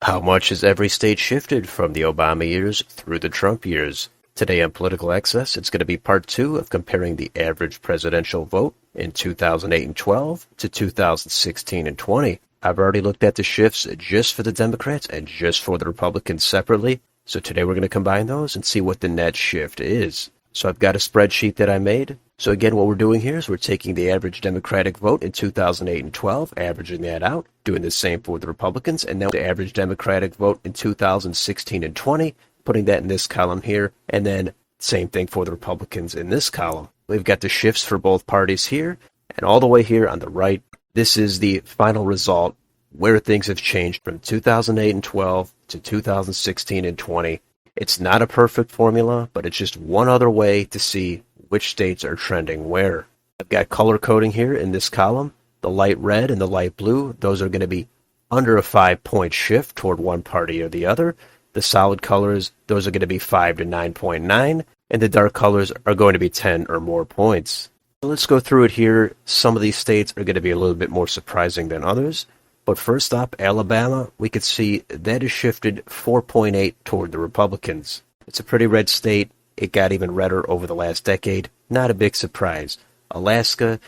How much has every state shifted from the Obama years through the Trump years? Today on Political Access, it's going to be part two of comparing the average presidential vote in 2008 and 12 to 2016 and 20. I've already looked at the shifts just for the Democrats and just for the Republicans separately, so today we're going to combine those and see what the net shift is. So I've got a spreadsheet that I made. So again, what we're doing here is we're taking the average Democratic vote in 2008 and 12, averaging that out, doing the same for the Republicans, and then the average Democratic vote in 2016 and 20, putting that in this column here, and then same thing for the Republicans in this column. We've got the shifts for both parties here, and all the way here on the right, this is the final result where things have changed from 2008 and 12 to 2016 and 20. It's not a perfect formula, but it's just one other way to see which states are trending where. I've got color coding here in this column. The light red and the light blue, those are going to be under a 5-point shift toward one party or the other. The solid colors, those are going to be 5 to 9.9, and the dark colors are going to be 10 or more points. So let's go through it here. Some of these states are going to be a little bit more surprising than others. But first up, Alabama, we could see that has shifted 4.8 toward the Republicans. It's a pretty red state. It got even redder over the last decade. Not a big surprise. Alaska,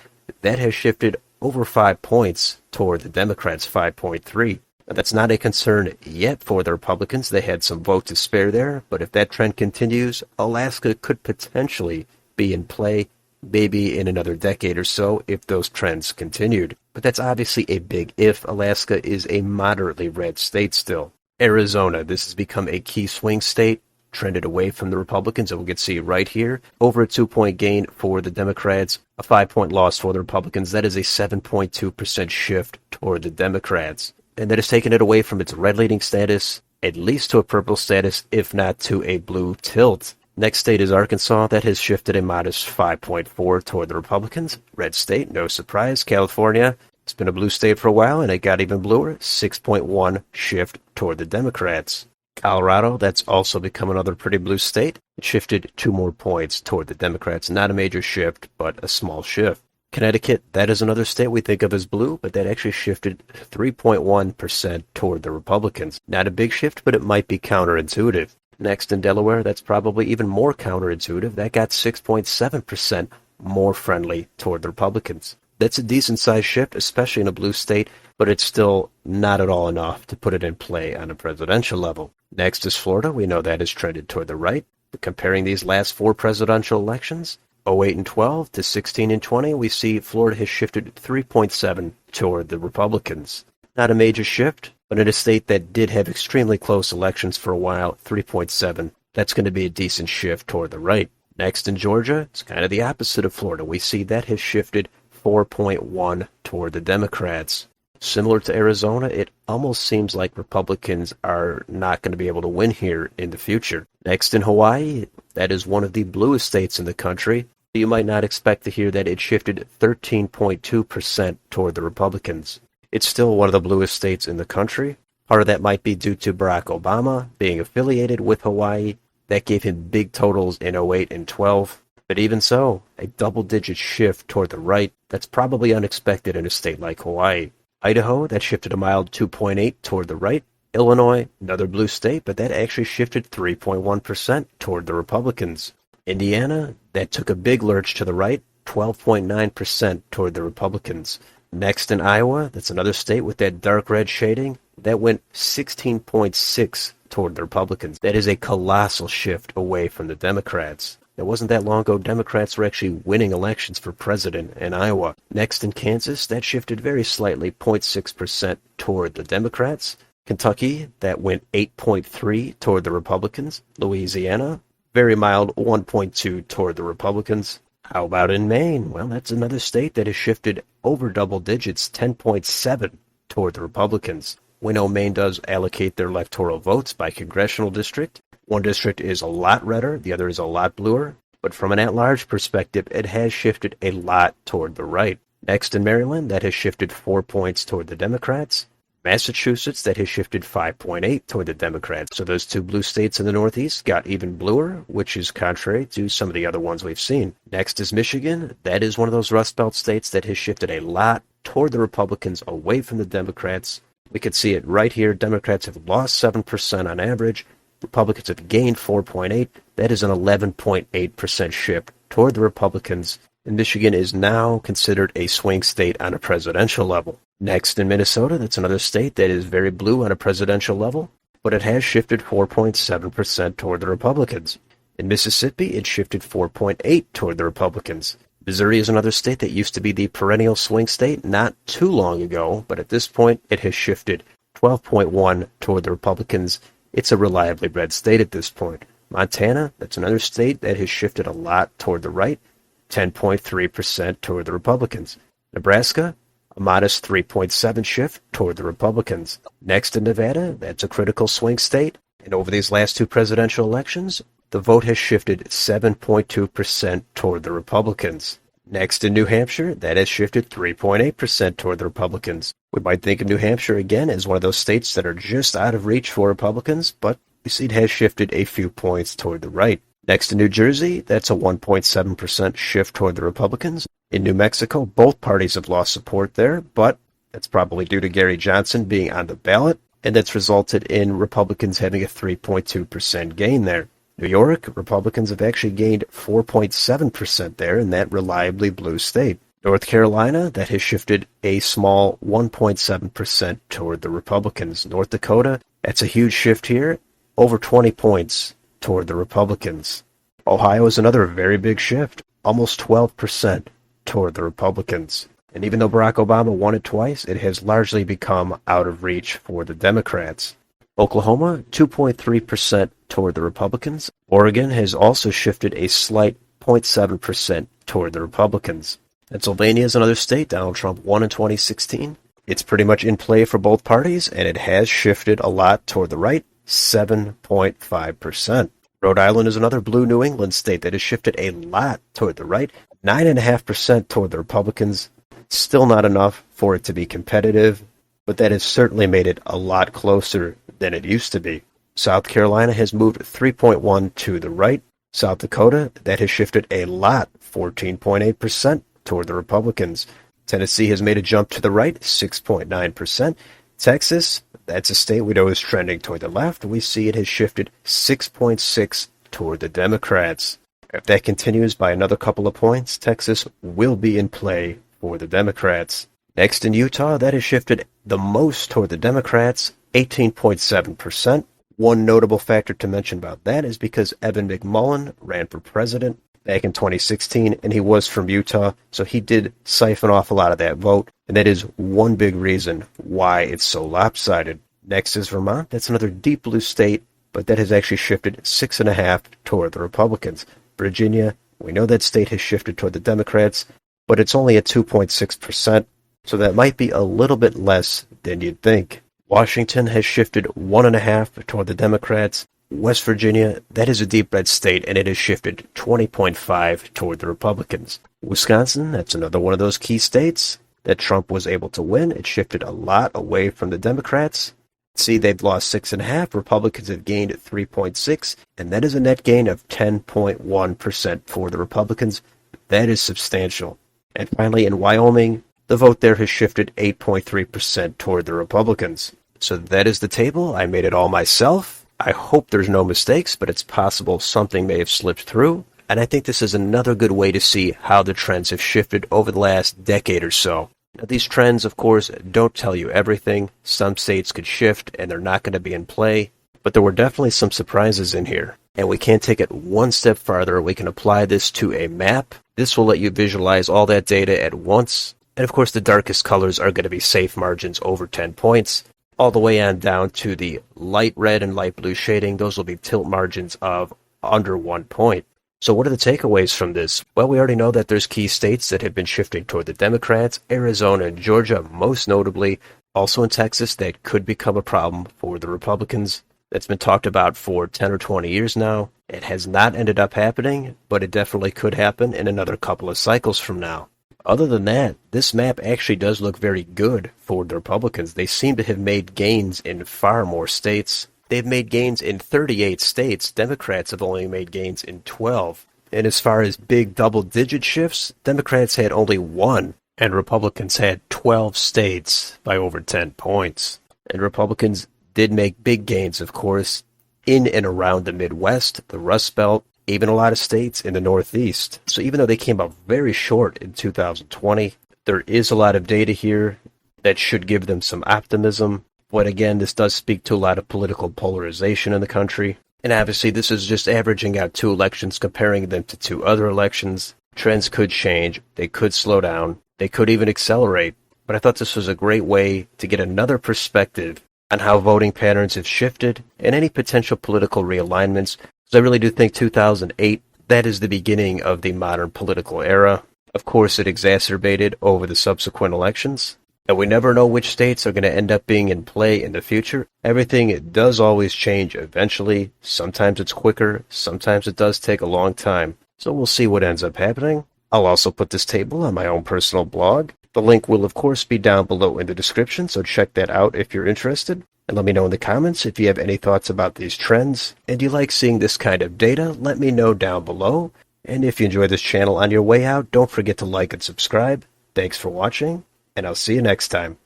that has shifted over 5 points toward the Democrats, 5.3. Now, that's not a concern yet for the Republicans. They had some vote to spare there. But if that trend continues, Alaska could potentially be in play maybe in another decade or so if those trends continued. But that's obviously a big if. Alaska is a moderately red state still. Arizona, this has become a key swing state, trended away from the Republicans, and we can see right here, over a 2-point gain for the Democrats, a 5-point loss for the Republicans. That is a 7.2% shift toward the Democrats. And that has taken it away from its red leading status, at least to a purple status, if not to a blue tilt. Next state is Arkansas. That has shifted a modest 5.4 toward the Republicans. Red state, no surprise. California, it's been a blue state for a while, and it got even bluer. 6.1 shift toward the Democrats. Colorado, that's also become another pretty blue state. It shifted 2 more points toward the Democrats. Not a major shift, but a small shift. Connecticut, that is another state we think of as blue, but that actually shifted 3.1% toward the Republicans. Not a big shift, but it might be counterintuitive. Next in Delaware, that's probably even more counterintuitive. That got 6.7% more friendly toward the Republicans. That's a decent-sized shift, especially in a blue state, but it's still not at all enough to put it in play on a presidential level. Next is Florida. We know that has trended toward the right. But comparing these last 4 presidential elections, 08 and 12 to 16 and 20, we see Florida has shifted 3.7 toward the Republicans. Not a major shift, but in a state that did have extremely close elections for a while, 3.7, that's going to be a decent shift toward the right. Next in Georgia, it's kind of the opposite of Florida. We see that has shifted 4.1 toward the Democrats. Similar to Arizona, it almost seems like Republicans are not going to be able to win here in the future. Next in Hawaii, that is one of the bluest states in the country. You might not expect to hear that it shifted 13.2% toward the Republicans. It's still one of the bluest states in the country. Part of that might be due to Barack Obama being affiliated with Hawaii. That gave him big totals in 08 and 12. But even so, a double-digit shift toward the right, that's probably unexpected in a state like Hawaii. Idaho, that shifted a mild 2.8 toward the right. Illinois, another blue state, but that actually shifted 3.1% toward the Republicans. Indiana, that took a big lurch to the right, 12.9% toward the Republicans. Next in Iowa, that's another state with that dark red shading, that went 16.6 toward the Republicans. That is a colossal shift away from the Democrats. It wasn't that long ago Democrats were actually winning elections for president in Iowa. Next in Kansas, that shifted very slightly, 0.6% toward the Democrats. Kentucky, that went 8.3 toward the Republicans. Louisiana, very mild, 1.2 toward the Republicans. How about in Maine? Well, that's another state that has shifted over double digits, 10.7 toward the Republicans. We know Maine does allocate their electoral votes by congressional district. One district is a lot redder, the other is a lot bluer. But from an at-large perspective, it has shifted a lot toward the right. Next in Maryland, that has shifted 4 points toward the Democrats. Massachusetts, that has shifted 5.8 toward the Democrats. So those 2 blue states in the Northeast got even bluer, which is contrary to some of the other ones we've seen. Next is Michigan. That is one of those Rust Belt states that has shifted a lot toward the Republicans, away from the Democrats. We could see it right here. Democrats have lost 7% on average. Republicans have gained 4.8. That is an 11.8% shift toward the Republicans. And Michigan is now considered a swing state on a presidential level. Next, in Minnesota, that's another state that is very blue on a presidential level, but it has shifted 4.7% toward the Republicans. In Mississippi, it shifted 4.8 toward the Republicans. Missouri is another state that used to be the perennial swing state not too long ago, but at this point it has shifted 12.1 toward the Republicans. It's a reliably red state at this point. Montana, that's another state that has shifted a lot toward the right, 10.3% toward the Republicans. Nebraska, a modest 3.7 shift toward the Republicans. Next in Nevada, that's a critical swing state, and over these last two presidential elections, the vote has shifted 7.2% toward the Republicans. Next in New Hampshire, that has shifted 3.8% toward the Republicans. We might think of New Hampshire again as one of those states that are just out of reach for Republicans, but you see it has shifted a few points toward the right. Next in New Jersey, that's a 1.7% shift toward the Republicans. In New Mexico, both parties have lost support there, but that's probably due to Gary Johnson being on the ballot, and that's resulted in Republicans having a 3.2% gain there. New York, Republicans have actually gained 4.7% there in that reliably blue state. North Carolina, that has shifted a small 1.7% toward the Republicans. North Dakota, that's a huge shift here, over 20 points toward the Republicans. Ohio is another very big shift, almost 12% toward the Republicans. And even though Barack Obama won it twice, it has largely become out of reach for the Democrats. Oklahoma, 2.3% toward the Republicans. Oregon has also shifted a slight 0.7% toward the Republicans. Pennsylvania is another state Donald Trump won in 2016. It's pretty much in play for both parties, and it has shifted a lot toward the right, 7.5%. Rhode Island is another blue New England state that has shifted a lot toward the right, 9.5% toward the Republicans. Still not enough for it to be competitive, but that has certainly made it a lot closer than it used to be. South Carolina has moved 3.1 to the right. South Dakota, that has shifted a lot, 14.8% toward the Republicans. Tennessee has made a jump to the right, 6.9%. Texas, that's a state we know is trending toward the left. We see it has shifted 6.6 toward the Democrats. If that continues by another couple of points, Texas will be in play for the Democrats. Next in Utah, that has shifted the most toward the Democrats, 18.7%. One notable factor to mention about that is because Evan McMullin ran for president back in 2016, and he was from Utah, so he did siphon off a lot of that vote, and that is one big reason why it's so lopsided. Next is Vermont. That's another deep blue state, but that has actually shifted 6.5 toward the Republicans. Virginia, we know that state has shifted toward the Democrats, but it's only at 2.6%, so that might be a little bit less than you'd think. Washington has shifted 1.5 toward the Democrats. West Virginia, that is a deep red state, and it has shifted 20.5 toward the Republicans. Wisconsin, that's another one of those key states that Trump was able to win. It shifted a lot away from the Democrats. See, they've lost 6.5. Republicans have gained 3.6, and that is a net gain of 10.1% for the Republicans. That is substantial. And finally, in Wyoming, the vote there has shifted 8.3% toward the Republicans. So that is the table. I made it all myself. I hope there's no mistakes, but it's possible something may have slipped through. And I think this is another good way to see how the trends have shifted over the last decade or so. Now, these trends, of course, don't tell you everything. Some states could shift, and they're not going to be in play. But there were definitely some surprises in here. And we can't take it one step farther. We can apply this to a map. This will let you visualize all that data at once. And of course, the darkest colors are going to be safe margins over 10 points. All the way on down to the light red and light blue shading. Those will be tilt margins of under 1 point. So what are the takeaways from this? Well, we already know that there's key states that have been shifting toward the Democrats, Arizona and Georgia most notably, also in Texas that could become a problem for the Republicans. That's been talked about for 10 or 20 years now. It has not ended up happening, but it definitely could happen in another couple of cycles from now. Other than that, this map actually does look very good for the Republicans. They seem to have made gains in far more states. They've made gains in 38 states. Democrats have only made gains in 12. And as far as big double-digit shifts, Democrats had only 1, and Republicans had 12 states by over 10 points. and Republicans did make big gains, of course, in and around the Midwest, the Rust Belt, even a lot of states in the Northeast. So even though they came up very short in 2020, there is a lot of data here that should give them some optimism. But again, this does speak to a lot of political polarization in the country. And obviously, this is just averaging out 2 elections, comparing them to 2 other elections. Trends could change. They could slow down. They could even accelerate. But I thought this was a great way to get another perspective on how voting patterns have shifted and any potential political realignments. So I really do think 2008, that is the beginning of the modern political era. Of course, it exacerbated over the subsequent elections. And we never know which states are going to end up being in play in the future. Everything, it does always change eventually. Sometimes it's quicker. Sometimes it does take a long time. So we'll see what ends up happening. I'll also put this table on my own personal blog. The link will, of course, be down below in the description, so check that out if you're interested. And let me know in the comments if you have any thoughts about these trends. And you like seeing this kind of data, let me know down below. And if you enjoy this channel on your way out, don't forget to like and subscribe. Thanks for watching, and I'll see you next time.